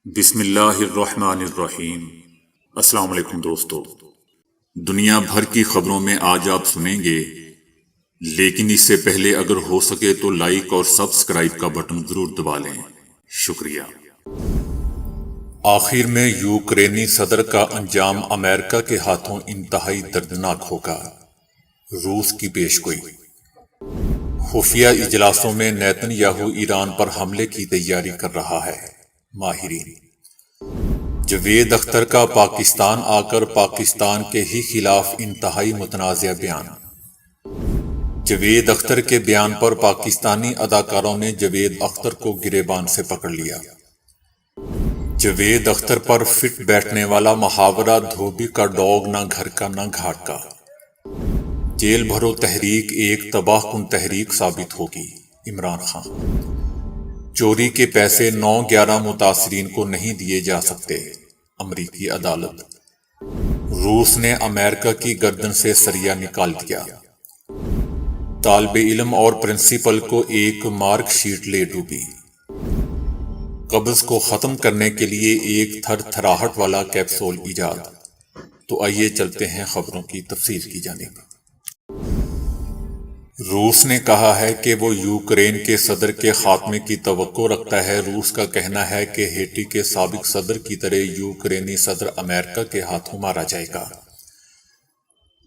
بسم اللہ الرحمن الرحیم۔ السلام علیکم دوستو، دنیا بھر کی خبروں میں آج آپ سنیں گے، لیکن اس سے پہلے اگر ہو سکے تو لائک اور سبسکرائب کا بٹن ضرور دبا لیں۔ شکریہ۔ آخر میں یوکرینی صدر کا انجام امریکہ کے ہاتھوں انتہائی دردناک ہوگا، روس کی پیشگوئی۔ خفیہ اجلاسوں میں نیتن یاہو ایران پر حملے کی تیاری کر رہا ہے، ماہرین۔ جاوید اختر کا پاکستان آ کر پاکستان کے ہی خلاف انتہائی متنازع بیان۔ جاوید اختر کے بیان پر پاکستانی اداکاروں نے جاوید اختر کو گریبان سے پکڑ لیا۔ جاوید اختر پر فٹ بیٹھنے والا محاورہ دھوبی کا ڈاگ نہ گھر کا نہ گھاٹ کا۔ جیل بھرو تحریک ایک تباہ کن تحریک ثابت ہوگی، عمران خان۔ چوری کے پیسے 9/11 متاثرین کو نہیں دیے جا سکتے، امریکی عدالت۔ روس نے امریکہ کی گردن سے سریا نکال دیا۔ طالب علم اور پرنسپل کو ایک مارک شیٹ لے ڈوبی۔ قبض کو ختم کرنے کے لیے ایک تھر تھراہٹ والا کیپسول ایجاد۔ تو آئیے چلتے ہیں خبروں کی تفصیل کی جانب۔ روس نے کہا ہے کہ وہ یوکرین کے صدر کے خاتمے کی توقع رکھتا ہے۔ روس کا کہنا ہے کہ ہیٹی کے سابق صدر کی طرح یوکرینی صدر امریکہ کے ہاتھوں مارا جائے گا،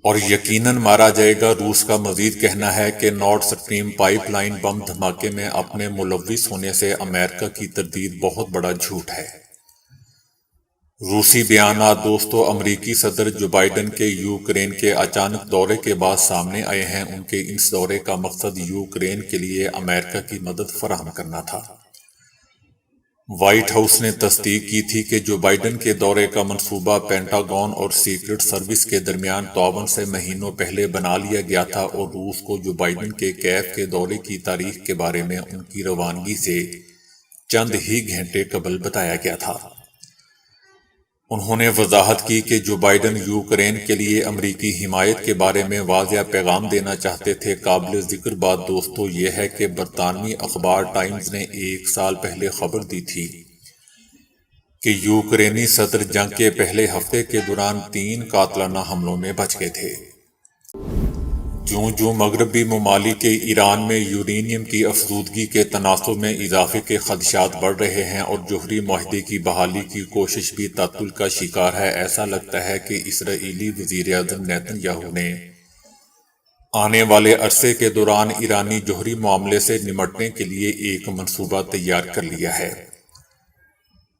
اور یقیناً مارا جائے گا۔ روس کا مزید کہنا ہے کہ نارڈ سٹریم پائپ لائن بم دھماکے میں اپنے ملوث ہونے سے امریکہ کی تردید بہت بڑا جھوٹ ہے۔ روسی بیانات دوستو، امریکی صدر جو بائیڈن کے یوکرین کے اچانک دورے کے بعد سامنے آئے ہیں۔ ان کے اس دورے کا مقصد یوکرین کے لیے امریکہ کی مدد فراہم کرنا تھا۔ وائٹ ہاؤس نے تصدیق کی تھی کہ جو بائیڈن کے دورے کا منصوبہ پینٹاگون اور سیکرٹ سروس کے درمیان تعاون سے مہینوں پہلے بنا لیا گیا تھا، اور روس کو جو بائیڈن کے کیف کے دورے کی تاریخ کے بارے میں ان کی روانگی سے چند ہی گھنٹے قبل بتایا گیا تھا۔ انہوں نے وضاحت کی کہ جو بائیڈن یوکرین کے لیے امریکی حمایت کے بارے میں واضح پیغام دینا چاہتے تھے۔ قابل ذکر بات دوستو یہ ہے کہ برطانوی اخبار ٹائمز نے 1 سال پہلے خبر دی تھی کہ یوکرینی صدر جنگ کے پہلے ہفتے کے دوران 3 قاتلانہ حملوں میں بچ گئے تھے۔ جوں مغربی ممالک کے ایران میں یورینیم کی افزودگی کے تناسب میں اضافے کے خدشات بڑھ رہے ہیں، اور جوہری معاہدے کی بحالی کی کوشش بھی تعطل کا شکار ہے، ایسا لگتا ہے کہ اسرائیلی وزیر اعظم نیتن یاہو نے آنے والے عرصے کے دوران ایرانی جوہری معاملے سے نمٹنے کے لیے ایک منصوبہ تیار کر لیا ہے۔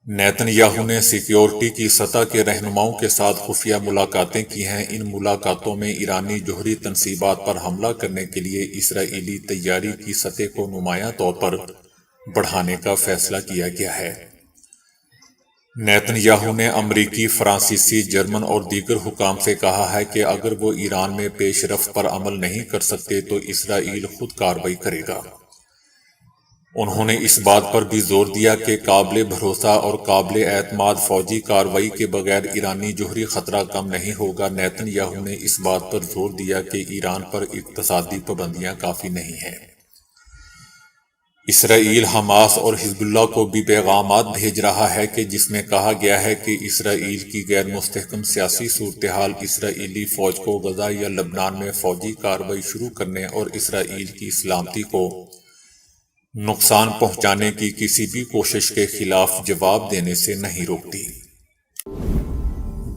نیتن یاہو نے سیکیورٹی کی سطح کے رہنماؤں کے ساتھ خفیہ ملاقاتیں کی ہیں۔ ان ملاقاتوں میں ایرانی جوہری تنصیبات پر حملہ کرنے کے لیے اسرائیلی تیاری کی سطح کو نمایاں طور پر بڑھانے کا فیصلہ کیا گیا ہے۔ نیتن یاہو نے امریکی، فرانسیسی، جرمن اور دیگر حکام سے کہا ہے کہ اگر وہ ایران میں پیش رفت پر عمل نہیں کر سکتے تو اسرائیل خود کارروائی کرے گا۔ انہوں نے اس بات پر بھی زور دیا کہ قابل بھروسہ اور قابل اعتماد فوجی کارروائی کے بغیر ایرانی جوہری خطرہ کم نہیں ہوگا۔ نیتن یاہو نے اس بات پر زور دیا کہ ایران پر اقتصادی پابندیاں کافی نہیں ہیں۔ اسرائیل حماس اور حزب اللہ کو بھی پیغامات بھیج رہا ہے کہ جس میں کہا گیا ہے کہ اسرائیل کی غیر مستحکم سیاسی صورتحال اسرائیلی فوج کو غزہ یا لبنان میں فوجی کارروائی شروع کرنے اور اسرائیل کی سلامتی کو نقصان پہنچانے کی کسی بھی کوشش کے خلاف جواب دینے سے نہیں روکتی۔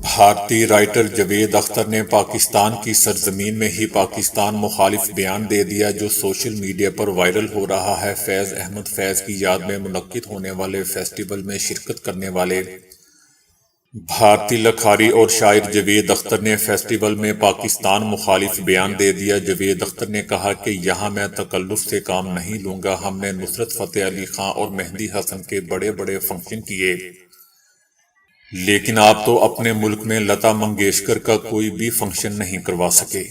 بھارتی رائٹر جاوید اختر نے پاکستان کی سرزمین میں ہی پاکستان مخالف بیان دے دیا، جو سوشل میڈیا پر وائرل ہو رہا ہے۔ فیض احمد فیض کی یاد میں منعقد ہونے والے فیسٹیول میں شرکت کرنے والے بھارتی لکھاری اور شاعر جاوید اختر نے فیسٹیول میں پاکستان مخالف بیان دے دیا۔ جاوید اختر نے کہا کہ یہاں میں تکلف سے کام نہیں لوں گا۔ ہم نے نصرت فتح علی خان اور مہدی حسن کے بڑے بڑے فنکشن کیے، لیکن آپ تو اپنے ملک میں لتا منگیشکر کا کوئی بھی فنکشن نہیں کروا سکے۔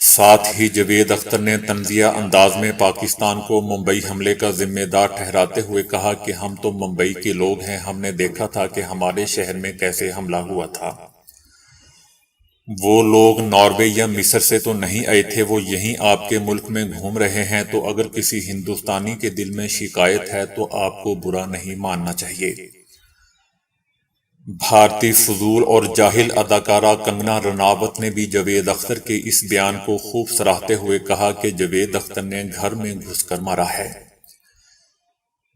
ساتھ ہی جاوید اختر نے طنزیہ انداز میں پاکستان کو ممبئی حملے کا ذمہ دار ٹھہراتے ہوئے کہا کہ ہم تو ممبئی کے لوگ ہیں، ہم نے دیکھا تھا کہ ہمارے شہر میں کیسے حملہ ہوا تھا۔ وہ لوگ ناروے یا مصر سے تو نہیں آئے تھے، وہ یہیں آپ کے ملک میں گھوم رہے ہیں، تو اگر کسی ہندوستانی کے دل میں شکایت ہے تو آپ کو برا نہیں ماننا چاہیے۔ بھارتی فضول اور جاہل اداکارہ کنگنا رناوت نے بھی جاوید اختر کے اس بیان کو خوب سراہتے ہوئے کہا کہ جاوید اختر نے گھر میں گھس کر مارا ہے۔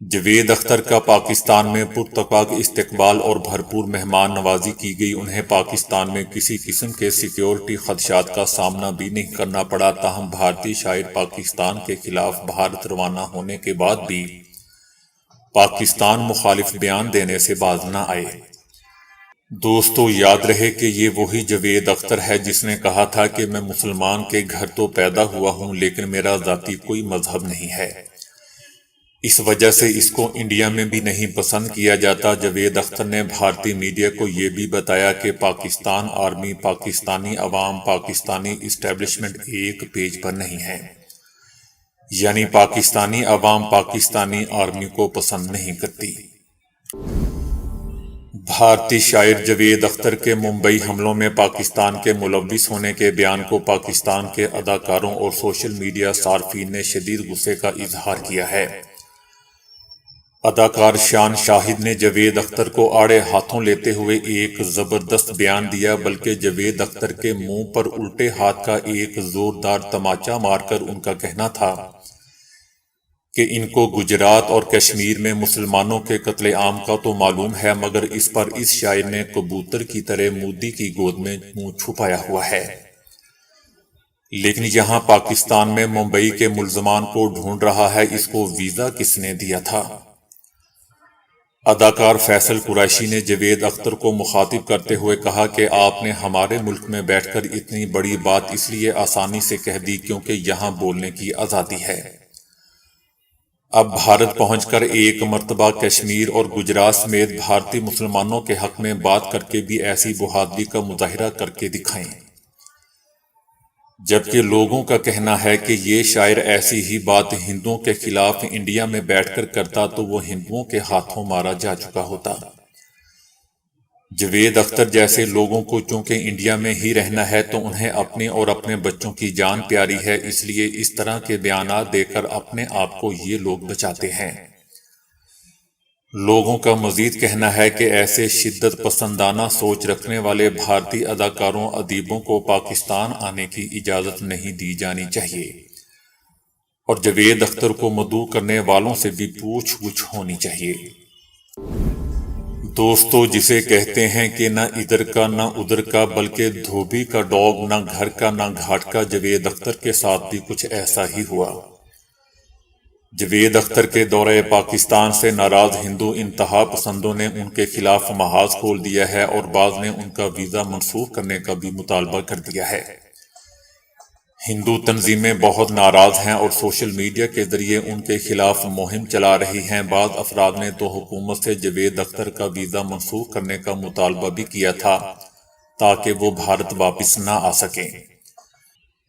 جاوید اختر کا پاکستان میں پرتپاک استقبال اور بھرپور مہمان نوازی کی گئی۔ انہیں پاکستان میں کسی قسم کے سیکیورٹی خدشات کا سامنا بھی نہیں کرنا پڑا۔ تاہم بھارتی شاعر پاکستان کے خلاف بھارت روانہ ہونے کے بعد بھی پاکستان مخالف بیان دینے سے باز نہ آئے۔ دوستو، یاد رہے کہ یہ وہی جاوید اختر ہے جس نے کہا تھا کہ میں مسلمان کے گھر تو پیدا ہوا ہوں لیکن میرا ذاتی کوئی مذہب نہیں ہے، اس وجہ سے اس کو انڈیا میں بھی نہیں پسند کیا جاتا۔ جاوید اختر نے بھارتی میڈیا کو یہ بھی بتایا کہ پاکستان آرمی، پاکستانی عوام، پاکستانی اسٹیبلشمنٹ ایک پیج پر نہیں ہے، یعنی پاکستانی عوام پاکستانی آرمی کو پسند نہیں کرتی۔ بھارتی شاعر جاوید اختر کے ممبئی حملوں میں پاکستان کے ملوث ہونے کے بیان کو پاکستان کے اداکاروں اور سوشل میڈیا صارفین نے شدید غصے کا اظہار کیا ہے۔ اداکار شان شاہد نے جاوید اختر کو آڑے ہاتھوں لیتے ہوئے ایک زبردست بیان دیا، بلکہ جاوید اختر کے منہ پر الٹے ہاتھ کا ایک زوردار تماچا مار کر ان کا کہنا تھا کہ ان کو گجرات اور کشمیر میں مسلمانوں کے قتل عام کا تو معلوم ہے، مگر اس پر اس شاعر نے کبوتر کی طرح مودی کی گود میں منہ چھپایا ہوا ہے۔ لیکن یہاں پاکستان میں ممبئی کے ملزمان کو ڈھونڈ رہا ہے، اس کو ویزا کس نے دیا تھا؟ اداکار فیصل قریشی نے جاوید اختر کو مخاطب کرتے ہوئے کہا کہ آپ نے ہمارے ملک میں بیٹھ کر اتنی بڑی بات اس لیے آسانی سے کہہ دی کیونکہ یہاں بولنے کی آزادی ہے۔ اب بھارت پہنچ کر ایک مرتبہ کشمیر اور گجرات سمیت بھارتی مسلمانوں کے حق میں بات کر کے بھی ایسی بہادری کا مظاہرہ کر کے دکھائیں۔ جبکہ لوگوں کا کہنا ہے کہ یہ شاعر ایسی ہی بات ہندوؤں کے خلاف انڈیا میں بیٹھ کر کرتا تو وہ ہندوؤں کے ہاتھوں مارا جا چکا ہوتا۔ جاوید اختر جیسے لوگوں کو چونکہ انڈیا میں ہی رہنا ہے تو انہیں اپنے اور اپنے بچوں کی جان پیاری ہے، اس لیے اس طرح کے بیانات دے کر اپنے آپ کو یہ لوگ بچاتے ہیں۔ لوگوں کا مزید کہنا ہے کہ ایسے شدت پسندانہ سوچ رکھنے والے بھارتی اداکاروں ادیبوں کو پاکستان آنے کی اجازت نہیں دی جانی چاہیے، اور جاوید اختر کو مدعو کرنے والوں سے بھی پوچھ گچھ ہونی چاہیے۔ دوستو، جسے کہتے ہیں کہ نہ ادھر کا نہ ادھر کا بلکہ دھوبی کا ڈاگ، نہ گھر کا نہ گھاٹ کا، جاوید اختر کے ساتھ بھی کچھ ایسا ہی ہوا۔ جاوید اختر کے دورہ پاکستان سے ناراض ہندو انتہا پسندوں نے ان کے خلاف محاذ کھول دیا ہے اور بعض نے ان کا ویزا منسوخ کرنے کا بھی مطالبہ کر دیا ہے۔ ہندو تنظیمیں بہت ناراض ہیں اور سوشل میڈیا کے ذریعے ان کے خلاف مہم چلا رہی ہیں۔ بعض افراد نے تو حکومت سے جاوید اختر کا ویزا منسوخ کرنے کا مطالبہ بھی کیا تھا تاکہ وہ بھارت واپس نہ آ سکیں۔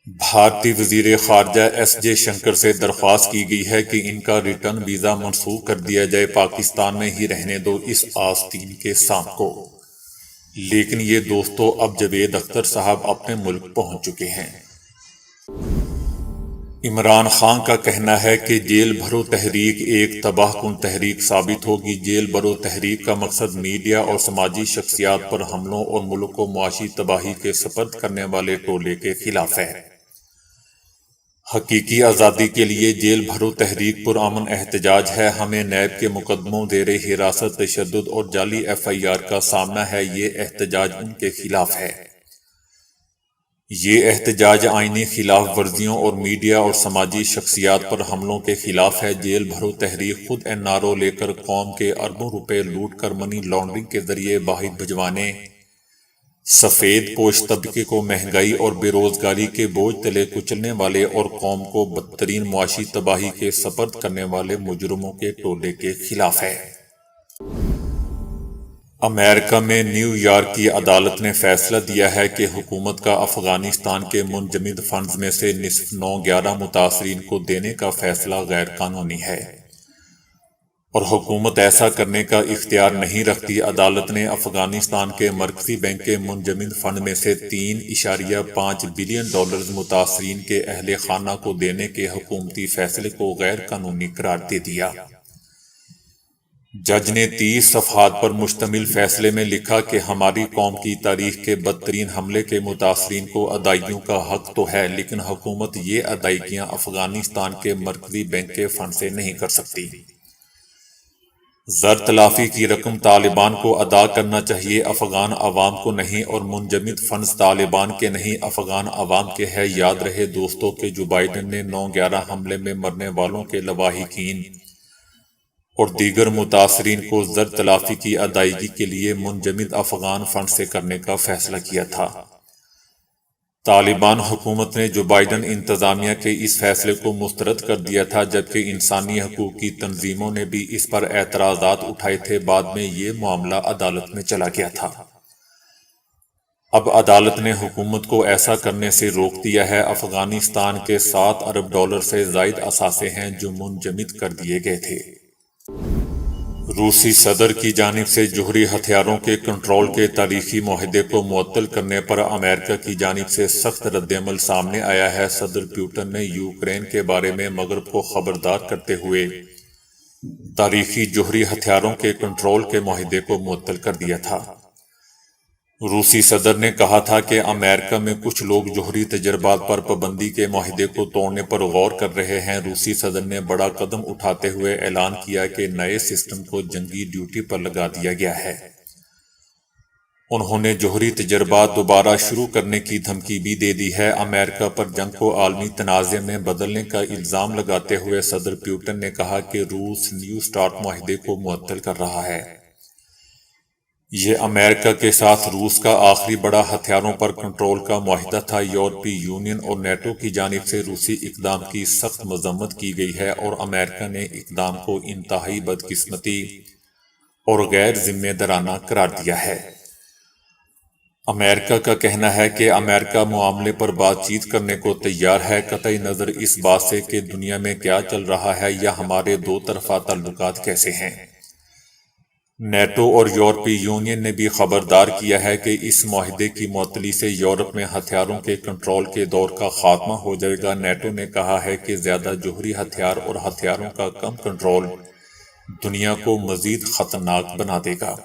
بھارتی وزیر خارجہ ایس جے شنکر سے درخواست کی گئی ہے کہ ان کا ریٹرن ویزا منسوخ کر دیا جائے، پاکستان میں ہی رہنے دو اس آستین کے سانپ کو۔ لیکن یہ دوستو، اب جاوید اختر صاحب اپنے ملک پہنچ چکے ہیں۔ عمران خان کا کہنا ہے کہ جیل بھرو تحریک ایک تباہ کن تحریک ثابت ہوگی۔ جیل بھرو تحریک کا مقصد میڈیا اور سماجی شخصیات پر حملوں اور ملک کو معاشی تباہی کے سپرد کرنے والے ٹولے کے خلاف ہے۔ حقیقی آزادی کے لیے جیل بھرو تحریک پرامن احتجاج ہے۔ ہمیں نیب کے مقدموں، زیر حراست، تشدد اور جعلی FIR کا سامنا ہے۔ یہ احتجاج ان کے خلاف ہے۔ یہ احتجاج آئینی خلاف ورزیوں اور میڈیا اور سماجی شخصیات پر حملوں کے خلاف ہے۔ جیل بھرو تحریک خود NRO لے کر قوم کے اربوں روپے لوٹ کر منی لانڈرنگ کے ذریعے باہر بھجوانے، سفید پوش طبقے کو مہنگائی اور بے روزگاری کے بوجھ تلے کچلنے والے اور قوم کو بدترین معاشی تباہی کے سپرد کرنے والے مجرموں کے ٹولے کے خلاف ہے۔ امریکہ میں نیو یارک کی عدالت نے فیصلہ دیا ہے کہ حکومت کا افغانستان کے منجمد فنڈز میں سے نصف 9/11 متاثرین کو دینے کا فیصلہ غیر قانونی ہے اور حکومت ایسا کرنے کا اختیار نہیں رکھتی۔ عدالت نے افغانستان کے مرکزی بینک کے منجمد فنڈ میں سے $3.5 بلین متاثرین کے اہل خانہ کو دینے کے حکومتی فیصلے کو غیر قانونی قرار دے دیا۔ جج نے 30 صفحات پر مشتمل فیصلے میں لکھا کہ ہماری قوم کی تاریخ کے بدترین حملے کے متاثرین کو ادائیگیوں کا حق تو ہے، لیکن حکومت یہ ادائیگیاں افغانستان کے مرکزی بینک کے فنڈ سے نہیں کر سکتی۔ زر تلافی کی رقم طالبان کو ادا کرنا چاہیے، افغان عوام کو نہیں، اور منجمد فنڈز طالبان کے نہیں، افغان عوام کے ہے۔ یاد رہے دوستو کہ جو بائیڈن نے 9/11 حملے میں مرنے والوں کے لواحقین اور دیگر متاثرین کو زر تلافی کی ادائیگی کے لیے منجمد افغان فنڈ سے کرنے کا فیصلہ کیا تھا۔ طالبان حکومت نے جو بائیڈن انتظامیہ کے اس فیصلے کو مسترد کر دیا تھا، جبکہ انسانی حقوق کی تنظیموں نے بھی اس پر اعتراضات اٹھائے تھے۔ بعد میں یہ معاملہ عدالت میں چلا گیا تھا۔ اب عدالت نے حکومت کو ایسا کرنے سے روک دیا ہے۔ افغانستان کے $7 ارب سے زائد اثاثے ہیں جو منجمد کر دیے گئے تھے۔ روسی صدر کی جانب سے جوہری ہتھیاروں کے کنٹرول کے تاریخی معاہدے کو معطل کرنے پر امریکہ کی جانب سے سخت رد عمل سامنے آیا ہے۔ صدر پوٹن نے یوکرین کے بارے میں مغرب کو خبردار کرتے ہوئے تاریخی جوہری ہتھیاروں کے کنٹرول کے معاہدے کو معطل کر دیا تھا۔ روسی صدر نے کہا تھا کہ امریکہ میں کچھ لوگ جوہری تجربات پر پابندی کے معاہدے کو توڑنے پر غور کر رہے ہیں۔ روسی صدر نے بڑا قدم اٹھاتے ہوئے اعلان کیا کہ نئے سسٹم کو جنگی ڈیوٹی پر لگا دیا گیا ہے۔ انہوں نے جوہری تجربات دوبارہ شروع کرنے کی دھمکی بھی دے دی ہے۔ امریکہ پر جنگ کو عالمی تنازع میں بدلنے کا الزام لگاتے ہوئے صدر پوٹن نے کہا کہ روس نیو سٹارٹ معاہدے کو معطل کر رہا ہے۔ یہ امریکہ کے ساتھ روس کا آخری بڑا ہتھیاروں پر کنٹرول کا معاہدہ تھا۔ یورپی یونین اور نیٹو کی جانب سے روسی اقدام کی سخت مذمت کی گئی ہے اور امریکہ نے اقدام کو انتہائی بدقسمتی اور غیر ذمہ دارانہ قرار دیا ہے۔ امریکہ کا کہنا ہے کہ امریکہ معاملے پر بات چیت کرنے کو تیار ہے، قطع نظر اس بات سے کہ دنیا میں کیا چل رہا ہے یا ہمارے دو طرفہ تعلقات کیسے ہیں۔ نیٹو اور یورپی یونین نے بھی خبردار کیا ہے کہ اس معاہدے کی معطلی سے یورپ میں ہتھیاروں کے کنٹرول کے دور کا خاتمہ ہو جائے گا۔ نیٹو نے کہا ہے کہ زیادہ جوہری ہتھیار اور ہتھیاروں کا کم کنٹرول دنیا کو مزید خطرناک بنا دے گا۔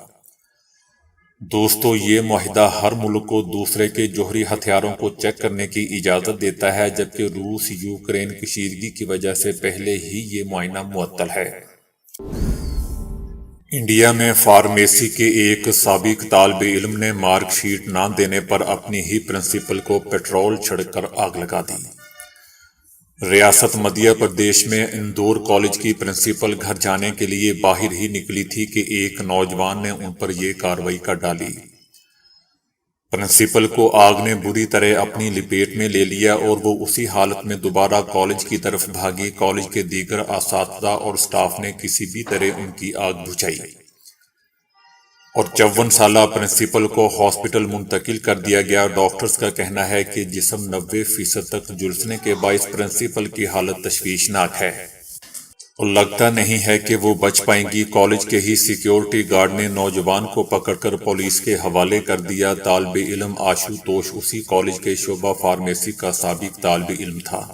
دوستو، یہ معاہدہ ہر ملک کو دوسرے کے جوہری ہتھیاروں کو چیک کرنے کی اجازت دیتا ہے، جبکہ روس یوکرین کشیدگی کی وجہ سے پہلے ہی یہ معاہدہ معطل ہے۔ انڈیا میں فارمیسی کے ایک سابق طالب علم نے مارک شیٹ نہ دینے پر اپنی ہی پرنسپل کو پیٹرول چھڑک کر آگ لگا دی۔ ریاست مدھیہ پردیش میں اندور کالج کی پرنسپل گھر جانے کے لیے باہر ہی نکلی تھی کہ ایک نوجوان نے ان پر یہ کارروائی کر ڈالی۔ پرنسپل کو آگ نے بری طرح اپنی لپیٹ میں لے لیا اور وہ اسی حالت میں دوبارہ کالج کی طرف بھاگی۔ کالج کے دیگر اساتذہ اور سٹاف نے کسی بھی طرح ان کی آگ بجھائی اور 54 سالہ پرنسپل کو ہاسپٹل منتقل کر دیا گیا۔ ڈاکٹرز کا کہنا ہے کہ جسم 90% تک جھلسنے کے باعث پرنسپل کی حالت تشویشناک ہے اور لگتا نہیں ہے کہ وہ بچ پائیں گی۔ کالج کے ہی سیکیورٹی گارڈ نے نوجوان کو پکڑ کر پولیس کے حوالے کر دیا۔ طالب علم آشوتوش اسی کالج کے شعبہ فارمیسی کا سابق طالب علم تھا۔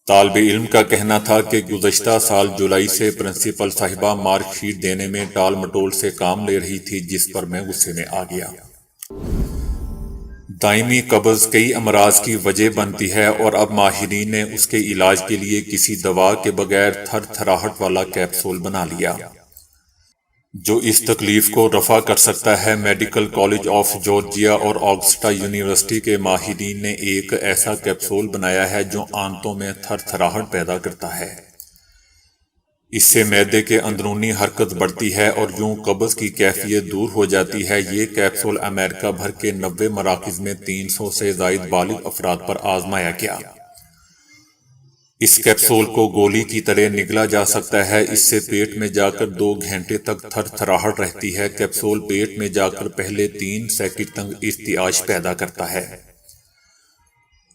طالب علم کا کہنا تھا کہ گزشتہ سال جولائی سے پرنسپل صاحبہ مارک شیٹ دینے میں ٹال مٹول سے کام لے رہی تھی، جس پر میں غصے میں آ گیا۔ دائمی قبض کئی امراض کی وجہ بنتی ہے اور اب ماہرین نے اس کے علاج کے لیے کسی دوا کے بغیر تھر تھراہٹ والا کیپسول بنا لیا جو اس تکلیف کو رفع کر سکتا ہے۔ میڈیکل کالج آف جارجیا اور آگسٹا یونیورسٹی کے ماہرین نے ایک ایسا کیپسول بنایا ہے جو آنتوں میں تھر تھراہٹ پیدا کرتا ہے۔ اس سے معدے کے اندرونی حرکت بڑھتی ہے اور یوں قبض کی کیفیت دور ہو جاتی ہے۔ یہ کیپسول امریکہ بھر کے 90 مراکز میں 300 سے زائد بالغ افراد پر آزمایا گیا۔ اس کیپسول کو گولی کی طرح نگلا جا سکتا ہے۔ اس سے پیٹ میں جا کر 2 گھنٹے تک تھر تھراہٹ رہتی ہے۔ کیپسول پیٹ میں جا کر پہلے 3 سیکنڈ تک ارتعاش پیدا کرتا ہے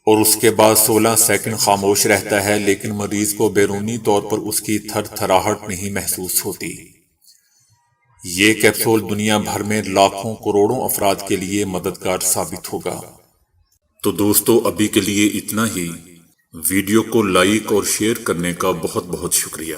اور اس کے بعد 16 سیکنڈ خاموش رہتا ہے، لیکن مریض کو بیرونی طور پر اس کی تھر تھراہٹ نہیں محسوس ہوتی۔ یہ کیپسول دنیا بھر میں لاکھوں کروڑوں افراد کے لیے مددگار ثابت ہوگا۔ تو دوستو، ابھی کے لیے اتنا ہی۔ ویڈیو کو لائک اور شیئر کرنے کا بہت بہت شکریہ۔